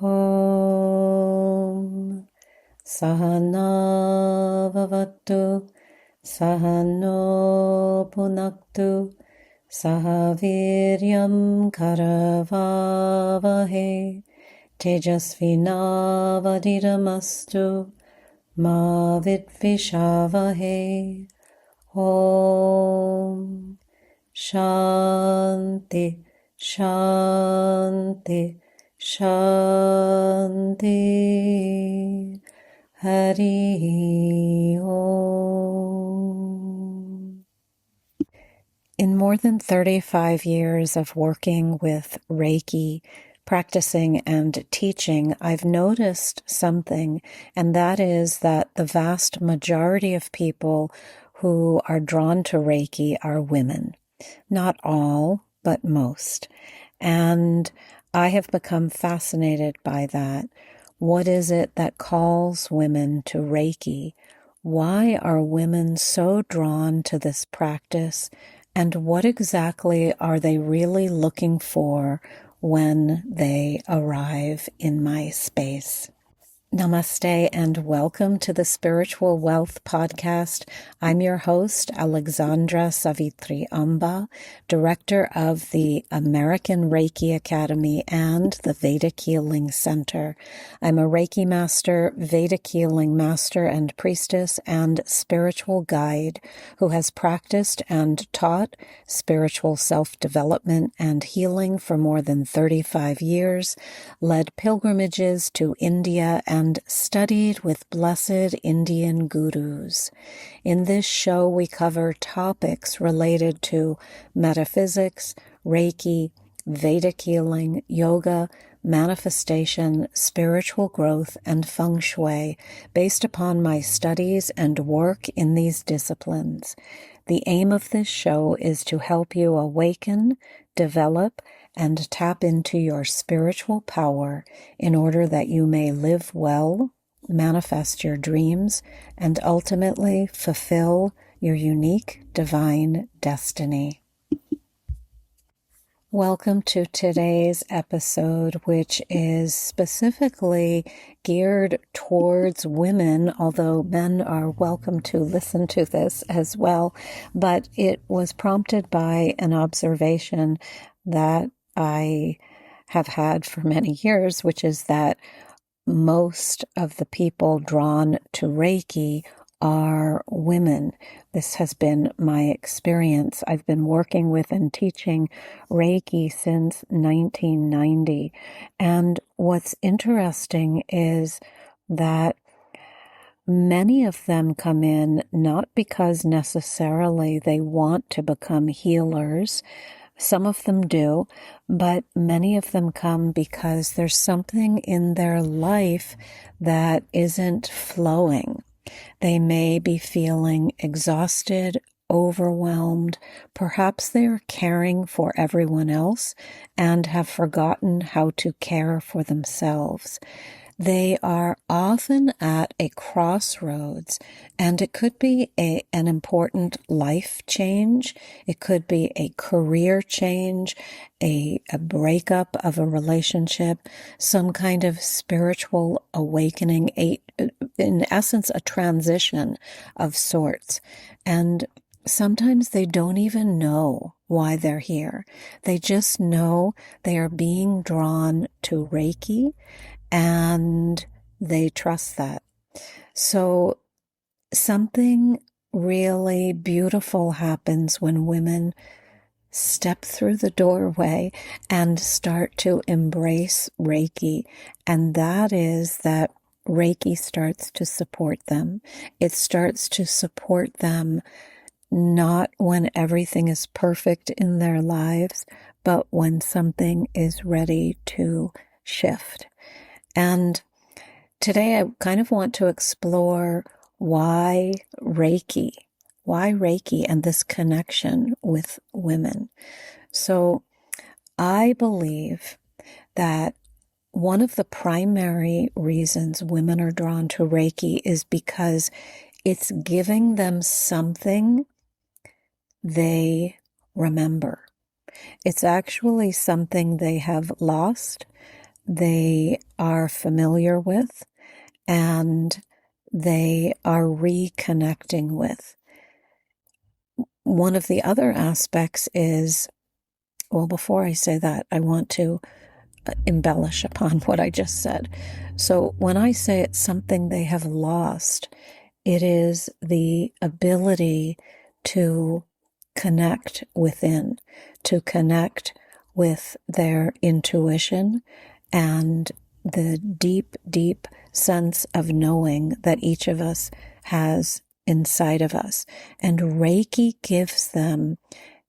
Om Sahana Vavatu Sahano Punaktu Sahaviryam Karavavahe Tejasvinavadidamastu Ma Vidvishavahe. Om Shanti Shanti Shanti. Hari Om. In more than 35 years of working with Reiki, practicing and teaching, I've noticed something, and that is that the vast majority of people who are drawn to Reiki are women. Not all, but most. And I have become fascinated by that. What is it that calls women to Reiki? Why are women so drawn to this practice? And what exactly are they really looking for when they arrive in my space? Namaste and welcome to the Spiritual Wealth Podcast. I'm your host, Alexandra Savitri Amba, director of the American Reiki Academy and the Vedic Healing Center. I'm a Reiki master, Vedic Healing master and priestess, and spiritual guide who has practiced and taught spiritual self-development and healing for more than 35 years, led pilgrimages to India, and studied with blessed Indian gurus. In this show, we cover topics related to metaphysics, Reiki, Vedic healing, yoga, manifestation, spiritual growth, and feng shui, based upon my studies and work in these disciplines. The aim of this show is to help you awaken, develop, and tap into your spiritual power in order that you may live well, manifest your dreams, and ultimately fulfill your unique divine destiny. Welcome to today's episode, which is specifically geared towards women, although men are welcome to listen to this as well. But it was prompted by an observation that I have had for many years, which is that most of the people drawn to Reiki are women. This has been my experience. I've been working with and teaching Reiki since 1990. And what's interesting is that many of them come in not because necessarily they want to become healers. Some of them do, but many of them come because there's something in their life that isn't flowing. They may be feeling exhausted, overwhelmed. Perhaps they're caring for everyone else and have forgotten how to care for themselves. They are often at a crossroads, and it could be an important life change. It could be a career change, a breakup of a relationship, some kind of spiritual awakening, in essence, a transition of sorts. And sometimes they don't even know why they're here. They just know they are being drawn to Reiki, and they trust that. So something really beautiful happens when women step through the doorway and start to embrace Reiki. And that is that Reiki starts to support them. It starts to support them not when everything is perfect in their lives, but when something is ready to shift. And today I kind of want to explore why Reiki and this connection with women. So I believe that one of the primary reasons women are drawn to Reiki is because it's giving them something they remember. It's actually something they have lost, they are familiar with and they are reconnecting with. One of the other aspects is, well, before I say that, I want to embellish upon what I just said. So when I say it's something they have lost, it is the ability to connect within, to connect with their intuition and the deep, deep sense of knowing that each of us has inside of us. And Reiki gives them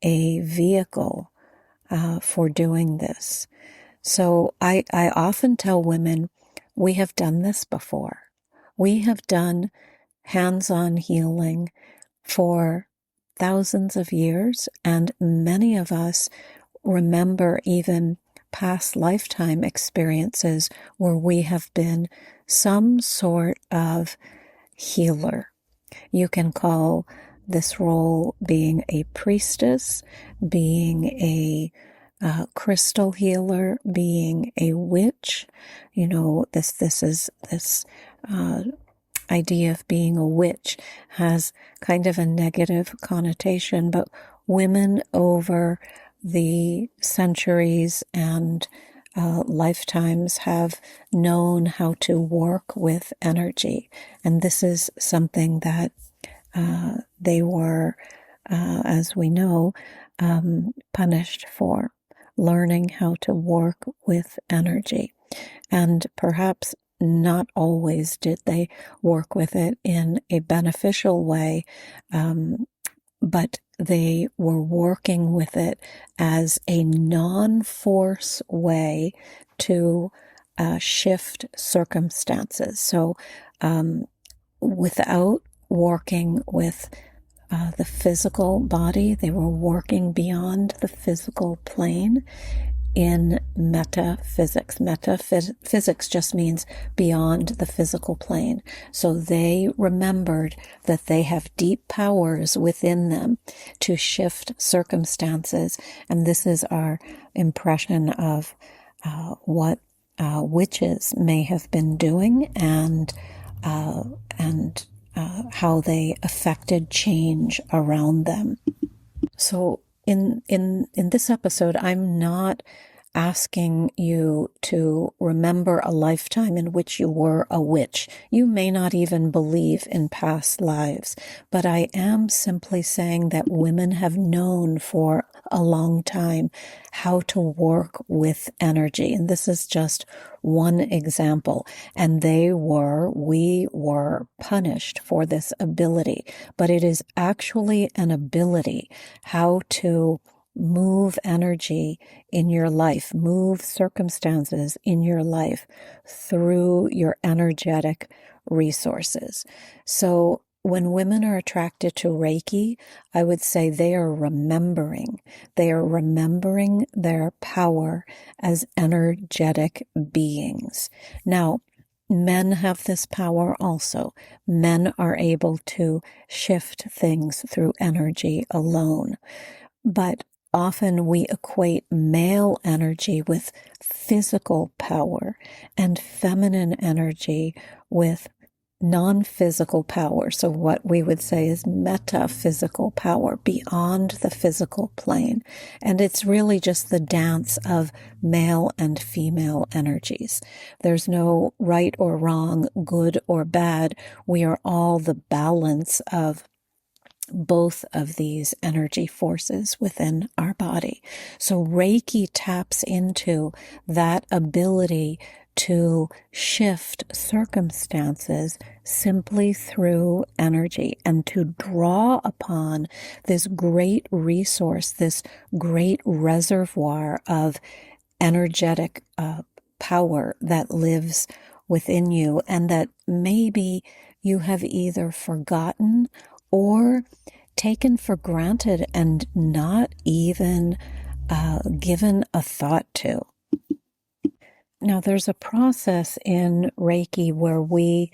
a vehicle for doing this. So I often tell women, we have done this before. We have done hands-on healing for thousands of years, and many of us remember even past lifetime experiences where we have been some sort of healer. You can call this role being a priestess, being a crystal healer, being a witch. You know, this idea of being a witch has kind of a negative connotation, but women over the centuries and lifetimes have known how to work with energy. And this is something that they were, as we know, punished for, learning how to work with energy. And perhaps not always did they work with it in a beneficial way, but they were working with it as a non-force way to shift circumstances. So without working with the physical body, they were working beyond the physical plane in metaphysics. Metaphysics just means beyond the physical plane. So they remembered that they have deep powers within them to shift circumstances. And this is our impression of what witches may have been doing and how they affected change around them. So in this episode, I'm not asking you to remember a lifetime in which you were a witch. You may not even believe in past lives, but I am simply saying that women have known for a long time how to work with energy. And this is just one example. And we were punished for this ability, but it is actually an ability how to move energy in your life, move circumstances in your life through your energetic resources. So when women are attracted to Reiki, I would say they are remembering. They are remembering their power as energetic beings. Now, men have this power also. Men are able to shift things through energy alone. But often we equate male energy with physical power and feminine energy with non-physical power. So what we would say is metaphysical power beyond the physical plane. And it's really just the dance of male and female energies. There's no right or wrong, good or bad. We are all the balance of both of these energy forces within our body. So Reiki taps into that ability to shift circumstances simply through energy and to draw upon this great resource, this great reservoir of energetic power that lives within you and that maybe you have either forgotten or taken for granted and not even given a thought to. Now, there's a process in Reiki where we,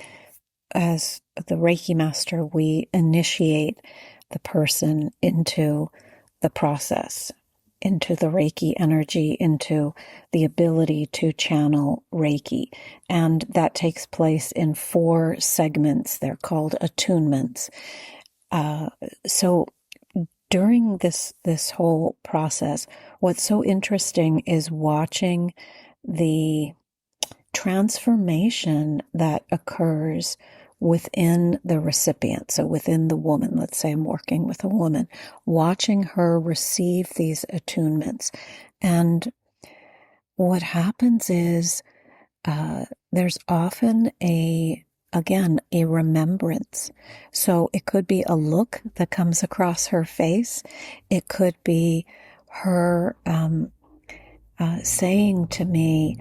as the Reiki master, we initiate the person into the process. into the Reiki energy, into the ability to channel Reiki. And that takes place in 4 segments. They're called attunements. So during this whole process, what's so interesting is watching the transformation that occurs within the recipient. So within the woman, let's say I'm working with a woman, watching her receive these attunements. And what happens is there's often again, a remembrance. So it could be a look that comes across her face. It could be her saying to me,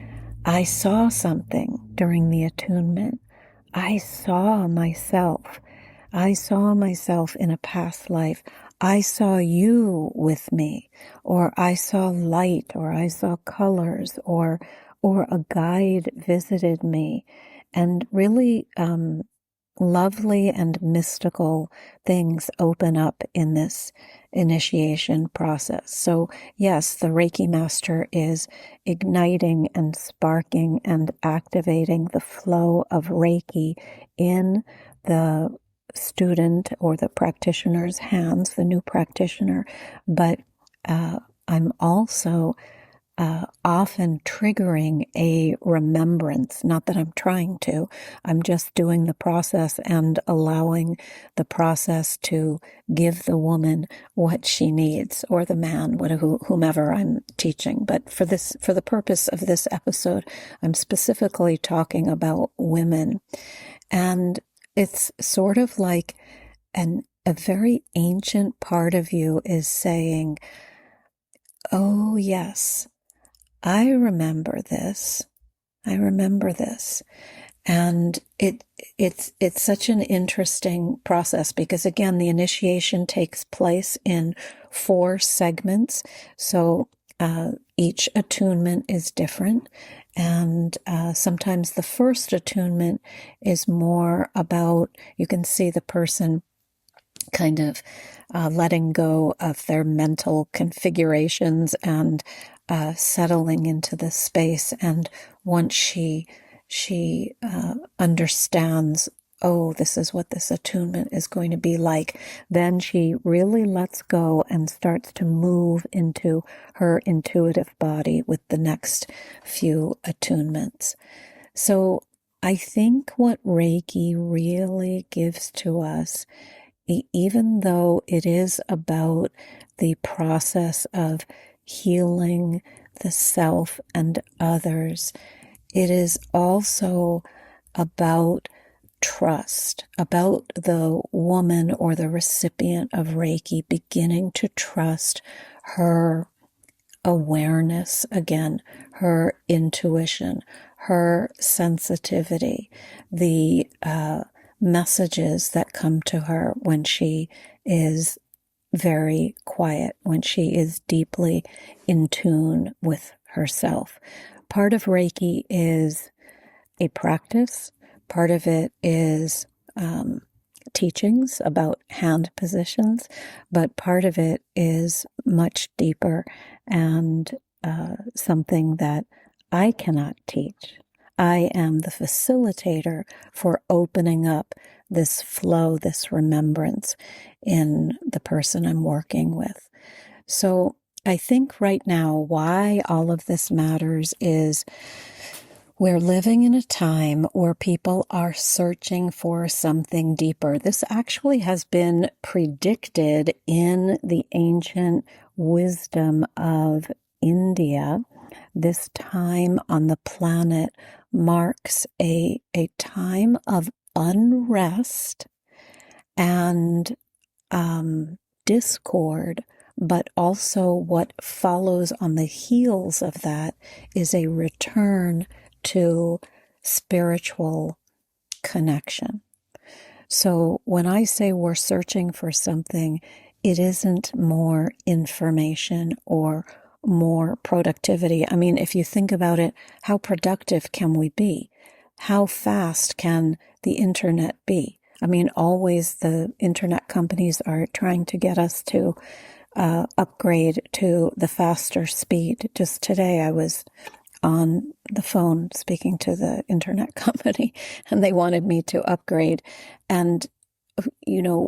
I saw something during the attunement. I saw myself. I saw myself in a past life. I saw you with me, or I saw light, or I saw colors, or a guide visited me. And really lovely and mystical things open up in this initiation process. So yes, the Reiki master is igniting and sparking and activating the flow of Reiki in the student or the practitioner's hands, the new practitioner. But I'm also often triggering a remembrance. Not that I'm trying to, I'm just doing the process and allowing the process to give the woman what she needs, or the man, whomever I'm teaching. But for the purpose of this episode, I'm specifically talking about women. And it's sort of like a very ancient part of you is saying, oh yes, I remember this. I remember this. And it's such an interesting process because, again, the initiation takes place in 4 segments. So each attunement is different. And sometimes the first attunement is more about, you can see the person kind of letting go of their mental configurations and settling into this space. And once she understands, oh, this is what this attunement is going to be like, then she really lets go and starts to move into her intuitive body with the next few attunements. So I think what Reiki really gives to us, even though it is about the process of healing the self and others, it is also about trust, about the woman or the recipient of Reiki beginning to trust her awareness again, her intuition, her sensitivity, the messages that come to her when she is very quiet, when she is deeply in tune with herself. Part of Reiki is a practice. Part of it is teachings about hand positions, but part of it is much deeper and something that I cannot teach. I am the facilitator for opening up this flow, this remembrance in the person I'm working with. So I think right now why all of this matters is we're living in a time where people are searching for something deeper. This actually has been predicted in the ancient wisdom of India. This time on the planet marks a time of unrest and discord, but also what follows on the heels of that is a return to spiritual connection. So when I say we're searching for something, it isn't more information or more productivity. I mean, if you think about it, how productive can we be? How fast can the internet be? I mean, always the internet companies are trying to get us to upgrade to the faster speed. Just today I was on the phone speaking to the internet company, and they wanted me to upgrade. And,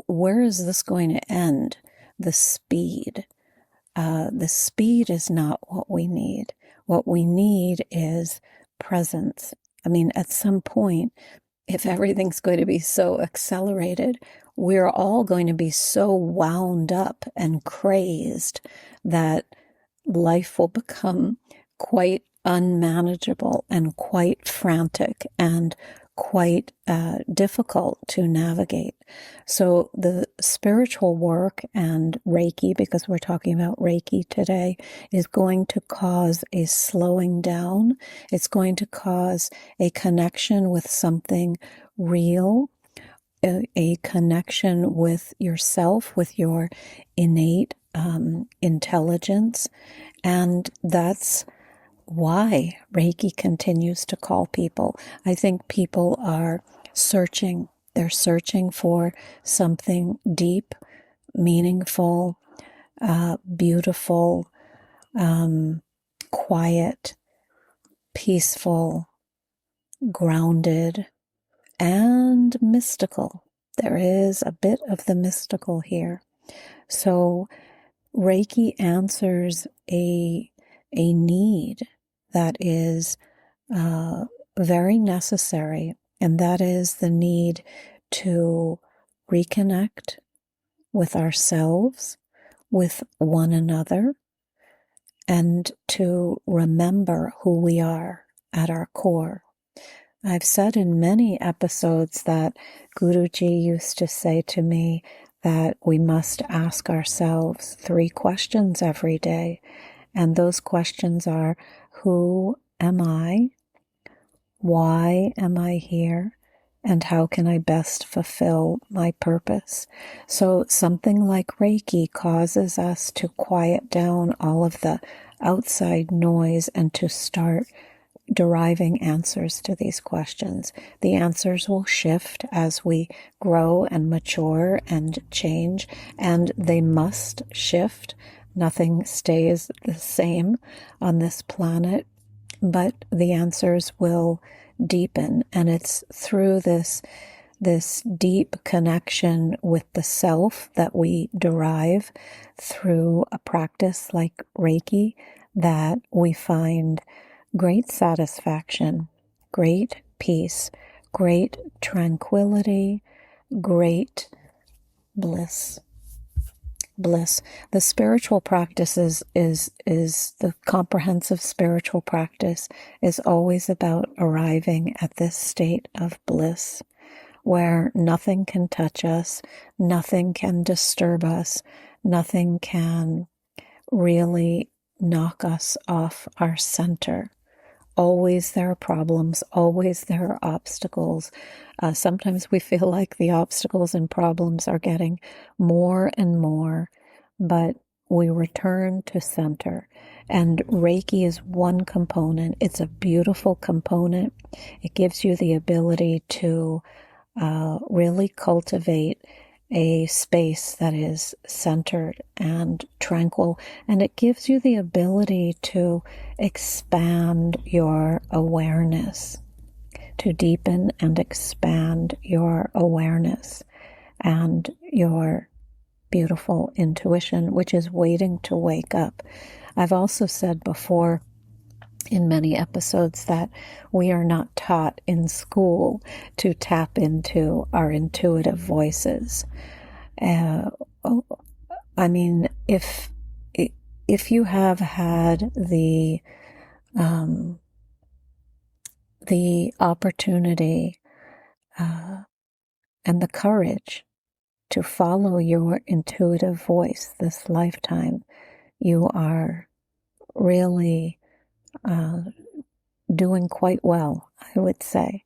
where is this going to end? The speed. The speed is not what we need. What we need is presence. I mean, at some point, if everything's going to be so accelerated, we're all going to be so wound up and crazed that life will become quite unmanageable and quite frantic and quite difficult to navigate. So the spiritual work and Reiki, because we're talking about Reiki today, is going to cause a slowing down. It's going to cause a connection with something real, a connection with yourself, with your innate intelligence. And that's why Reiki continues to call people. I think people are searching. They're searching for something deep, meaningful, beautiful, quiet, peaceful, grounded, and mystical. There is a bit of the mystical here. So Reiki answers a need that is very necessary, and that is the need to reconnect with ourselves, with one another, and to remember who we are at our core. I've said in many episodes that Guruji used to say to me that we must ask ourselves 3 questions every day. And those questions are, who am I? Why am I here? And how can I best fulfill my purpose? So something like Reiki causes us to quiet down all of the outside noise and to start deriving answers to these questions. The answers will shift as we grow and mature and change, and they must shift. Nothing stays the same on this planet, but the answers will deepen, and it's through this deep connection with the self that we derive through a practice like Reiki that we find great satisfaction, great peace, great tranquility, great bliss. The spiritual practice is the comprehensive spiritual practice is always about arriving at this state of bliss where nothing can touch us, nothing can disturb us, nothing can really knock us off our center. Always there are problems, always there are obstacles. Sometimes we feel like the obstacles and problems are getting more and more, but we return to center. And Reiki is one component. It's a beautiful component. It gives you the ability to really cultivate a space that is centered and tranquil, and it gives you the ability to expand your awareness, to deepen and expand your awareness and your beautiful intuition, which is waiting to wake up. I've also said before in many episodes that we are not taught in school to tap into our intuitive voices. I mean, if you have had the opportunity and the courage to follow your intuitive voice this lifetime, you are really doing quite well, I would say.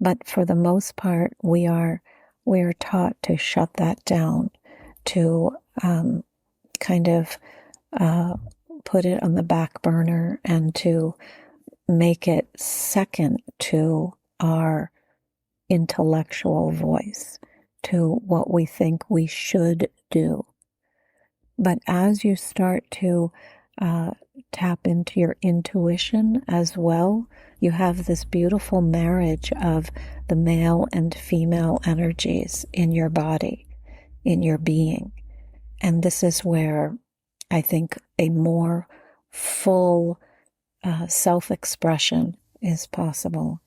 But for the most part, we are taught to shut that down, to kind of put it on the back burner and to make it second to our intellectual voice, to what we think we should do. But as you start to tap into your intuition as well, you have this beautiful marriage of the male and female energies in your body, in your being. And this is where I think a more full self-expression is possible.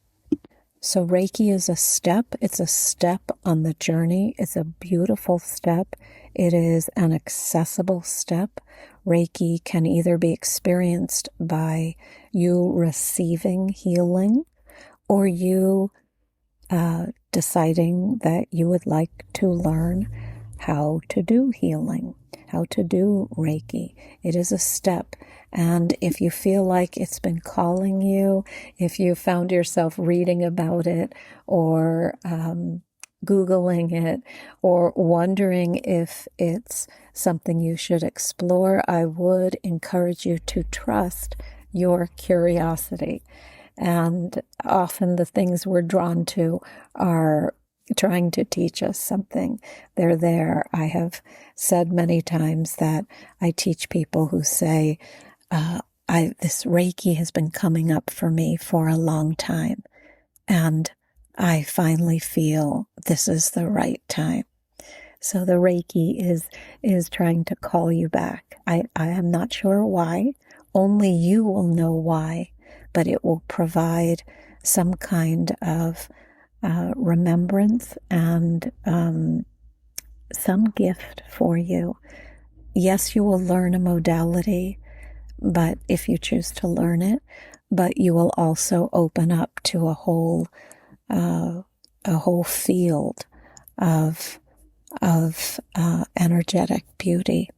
So Reiki is a step. It's a step on the journey. It's a beautiful step. It is an accessible step. Reiki can either be experienced by you receiving healing or you deciding that you would like to learn how to do healing, how to do Reiki. It is a step. And if you feel like it's been calling you, if you found yourself reading about it or Googling it or wondering if it's something you should explore, I would encourage you to trust your curiosity. And often the things we're drawn to are trying to teach us something. They're there. I have said many times that I teach people who say, this Reiki has been coming up for me for a long time, and I finally feel this is the right time. So the Reiki is trying to call you back. I am not sure why. Only you will know why, but it will provide some kind of remembrance and some gift for you. Yes, you will learn a modality, but if you choose to learn it, but you will also open up to a whole field of energetic beauty.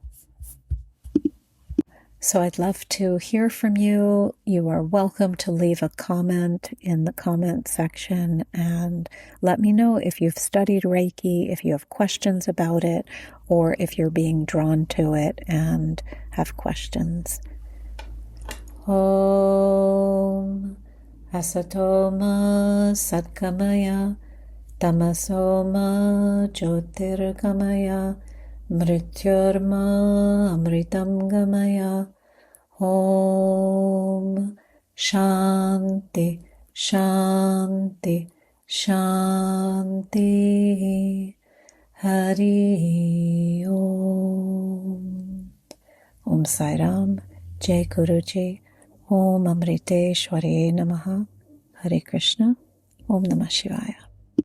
So I'd love to hear from you. You are welcome to leave a comment in the comment section and let me know if you've studied Reiki, if you have questions about it, or if you're being drawn to it and have questions. Om Asatoma Satkamaya Tamasoma Jyotirgamaya Mrityurma Amritam Gamaya. Om Shanti Shanti Shanti. Hari Om. Om Sai Ram. Jai Guruji. Om Amriteshwari Namaha. Hare Krishna. Om Namah Shivaya.